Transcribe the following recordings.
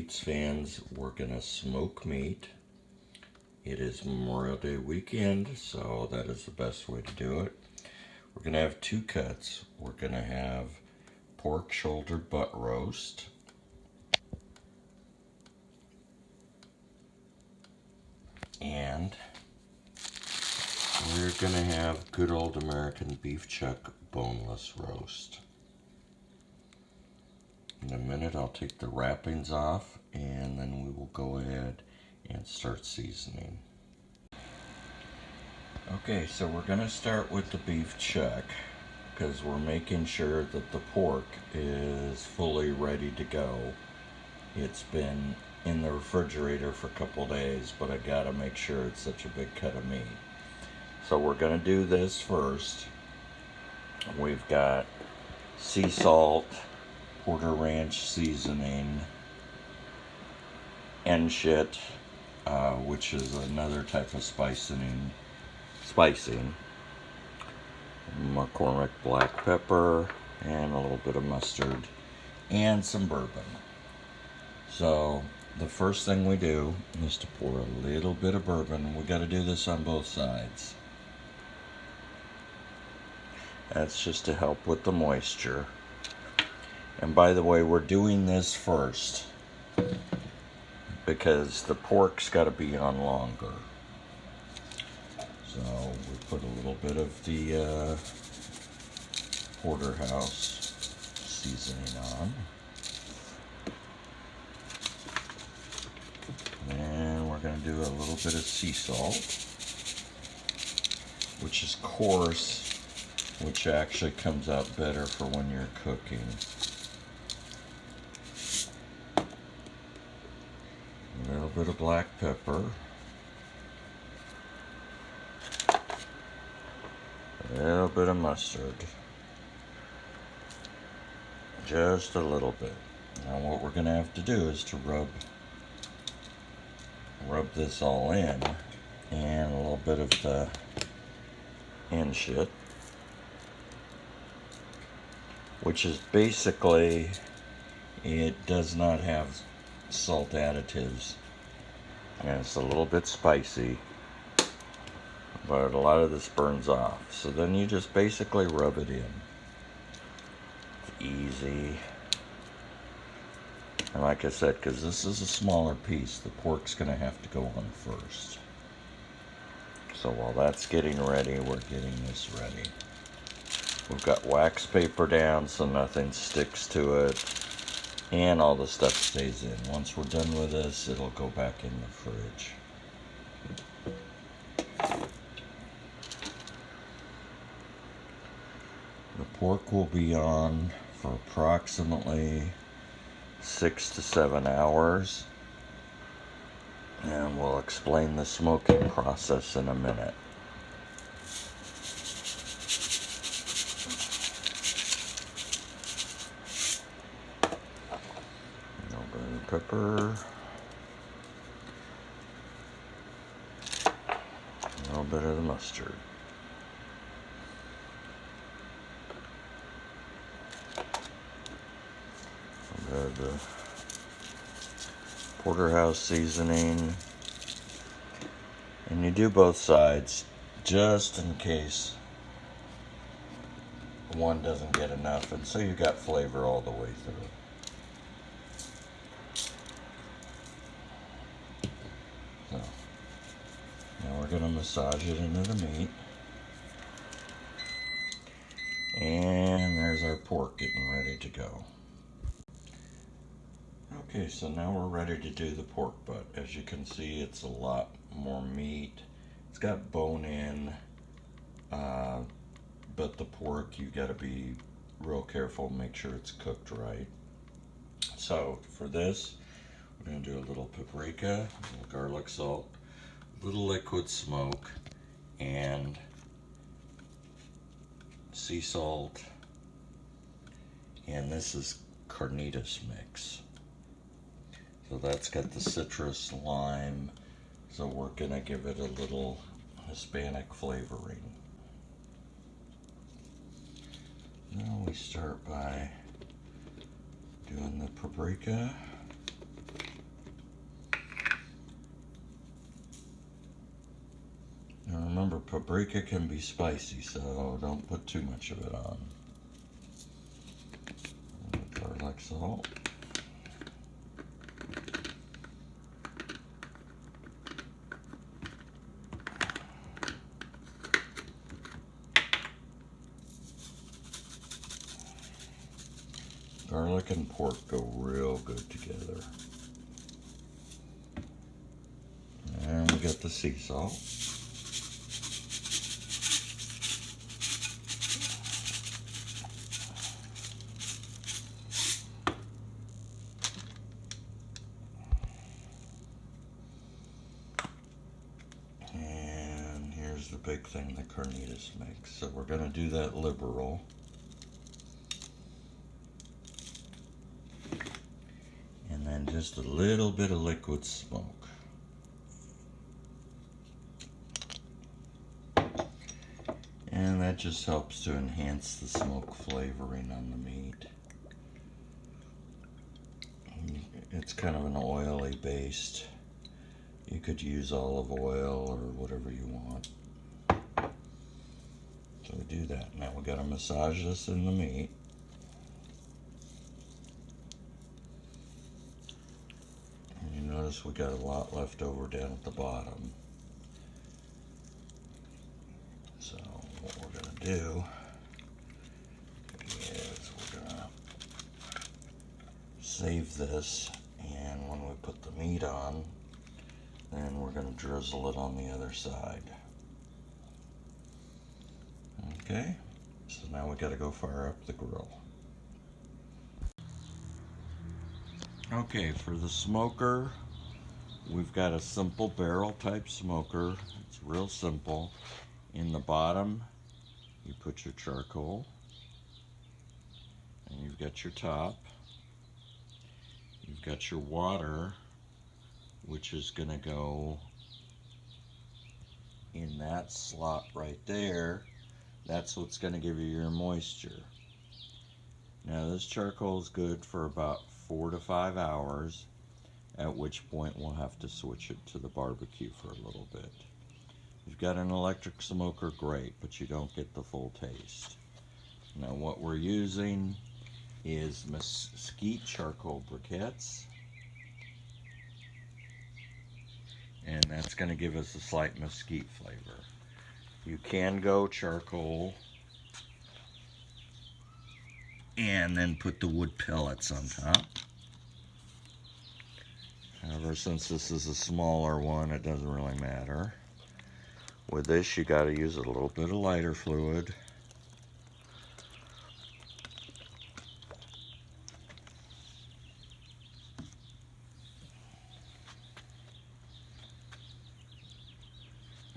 meats fans, we're gonna smoke meat. It is Memorial Day weekend, so that is the best way to do it. We're gonna have two cuts. We're gonna have pork shoulder butt roast. And we're gonna have good old American beef chuck boneless roast. In a minute I'll take the wrappings off and then we will go ahead and start seasoning. Okay, so we're gonna start with the beef chuck because we're making sure that the pork is fully ready to go. It's been in the refrigerator for a couple days, but I gotta make sure it's such a big cut of meat. So we're gonna do this first. We've got sea salt, Porter Ranch seasoning, Enshit, which is another type of spicing, McCormick black pepper, and a little bit of mustard, and some bourbon. So the first thing we do is to pour a little bit of bourbon. We got to do this on both sides. That's just to help with the moisture. And by the way, we're doing this first because the pork's got to be on longer. So we put a little bit of the porterhouse seasoning on. And we're going to do a little bit of sea salt, which is coarse, which actually comes out better for when you're cooking. A little bit of black pepper. A little bit of mustard. Just a little bit. Now what we're going to have to do is to rub this all in, and a little bit of the Enshit, which is basically, it does not have salt additives, and it's a little bit spicy, but a lot of this burns off. So then you just basically rub it in. It's easy. And like I said, because this is a smaller piece, the pork's going to have to go on first. So while that's getting ready, we're getting this ready. We've got wax paper down so nothing sticks to it, and all the stuff stays in. Once we're done with this, it'll go back in the fridge. The pork will be on for approximately 6 to 7 hours, and we'll explain the smoking process in a minute. A little bit of pepper, a little bit of the mustard. The porterhouse seasoning, and you do both sides just in case one doesn't get enough, and so you got flavor all the way through. So now we're going to massage it into the meat, and there's our pork getting ready to go. Okay, so now we're ready to do the pork butt. As you can see, it's a lot more meat. It's got bone in, but the pork, you gotta be real careful, make sure it's cooked right. So for this, we're gonna do a little paprika, a little garlic salt, a little liquid smoke, and sea salt, and this is carnitas mix. So that's got the citrus, lime, so we're gonna give it a little Hispanic flavoring. Now we start by doing the paprika. paprika can be spicy, so don't put too much of it on. Garlic salt. Garlic and pork go real good together. And we got the sea salt. And here's the big thing that carnitas makes. So we're going to do that liberal. And then just a little bit of liquid smoke. And that just helps to enhance the smoke flavoring on the meat. It's kind of an oily based. You could use olive oil or whatever you want. So we do that. Now we got to massage this in the meat. And you notice we got a lot left over down at the bottom. So what we're going to do is we're going to save this, and when we put the meat on, then we're going to drizzle it on the other side. Okay, so now we got to go fire up the grill. Okay, for the smoker, we've got a simple barrel type smoker. It's real simple. In the bottom, you put your charcoal, and you've got your top. You've got your water, which is going to go in that slot right there. That's what's going to give you your moisture. Now this charcoal is good for about 4 to 5 hours, at which point we'll have to switch it to the barbecue for a little bit. If you've got an electric smoker, great, but you don't get the full taste. Now what we're using is mesquite charcoal briquettes, and that's going to give us a slight mesquite flavor. You can go charcoal and then put the wood pellets on top. However, since this is a smaller one, it doesn't really matter. With this, you got to use a little bit of lighter fluid.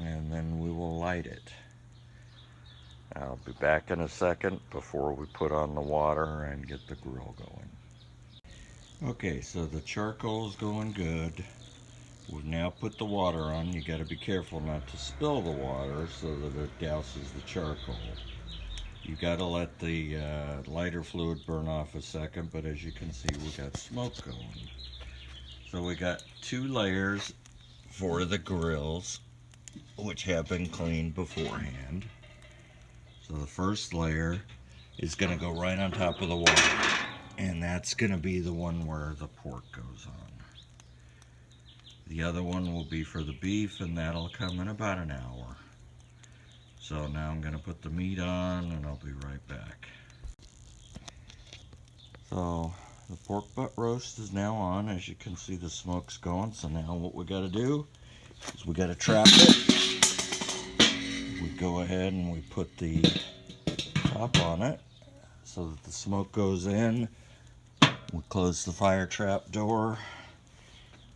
And then we will light it. I'll be back in a second before we put on the water and get the grill going. Okay, so the charcoal's going good. We've now put the water on. You got to be careful not to spill the water so that it douses the charcoal. You got to let the lighter fluid burn off a second, but as you can see, we got smoke going. So we got 2 layers for the grills, which have been cleaned beforehand. So the first layer is going to go right on top of the water, and that's going to be the one where the pork goes on. The other one will be for the beef, and that'll come in about an hour. So now I'm going to put the meat on, and I'll be right back. So the pork butt roast is now on. As you can see, the smoke's going. So now what we got to do is we got to trap it. We go ahead and we put the top on it so that the smoke goes in. We close the fire trap door,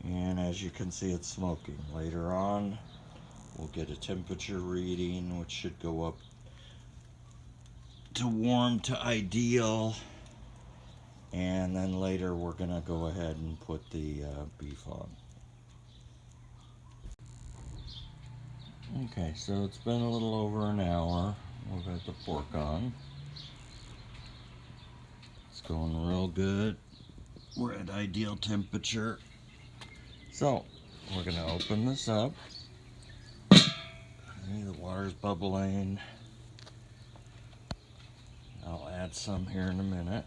and as you can see, it's smoking. Later on, we'll get a temperature reading, which should go up to warm to ideal, and then later we're gonna go ahead and put the beef on. Okay, so it's been a little over an hour. We've got the pork on. It's going real good. We're at ideal temperature. So we're going to open this up. See, the water's bubbling. I'll add some here in a minute.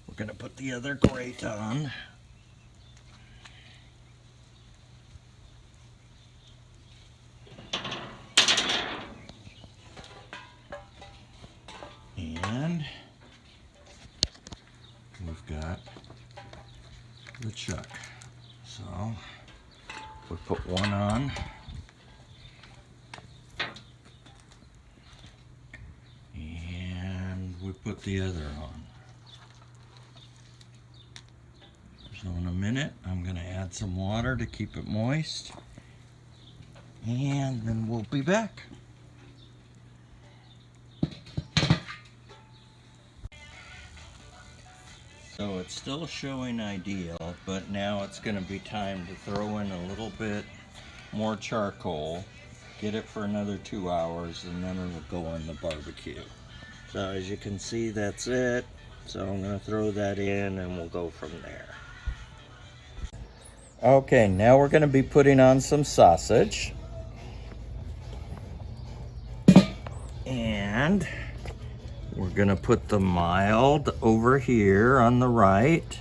We're gonna put the other grate on. And we've got the chuck. So we put one on. And we put the other on. So in a minute, I'm going to add some water to keep it moist. And then we'll be back. So it's still showing ideal, but now it's going to be time to throw in a little bit more charcoal, get it for another 2 hours, and then it'll go on the barbecue. So as you can see, that's it. So I'm going to throw that in and we'll go from there. Okay, now we're going to be putting on some sausage. And we're going to put the mild over here on the right.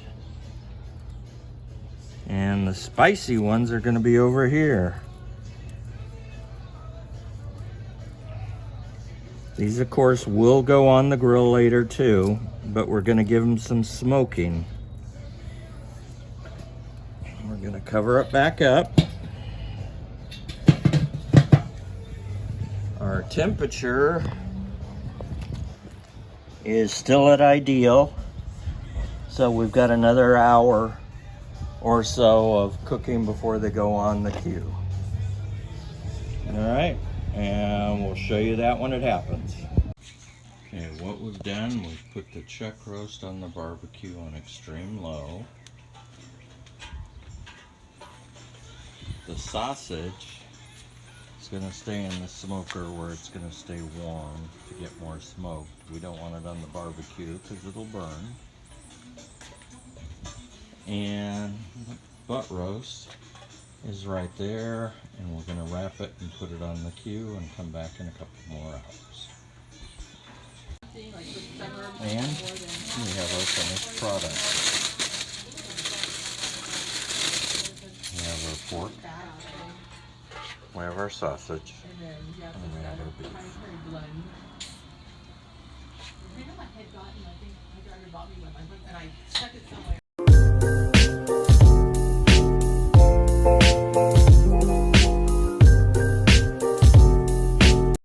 And the spicy ones are going to be over here. These, of course, will go on the grill later too, but we're going to give them some smoking. We're going to cover it back up. Our temperature is still at ideal, so we've got another hour or so of cooking before they go on the queue. All right, and we'll show you that when it happens. Okay, what we've done, we've put the chuck roast on the barbecue on extreme low. The sausage is going to stay in the smoker where it's going to stay warm to get more smoked. We don't want it on the barbecue because it'll burn. And the butt roast is right there, and we're going to wrap it and put it on the queue and come back in a couple more hours. And we have our finished product. We have our pork, we have our sausage, and we have our beef.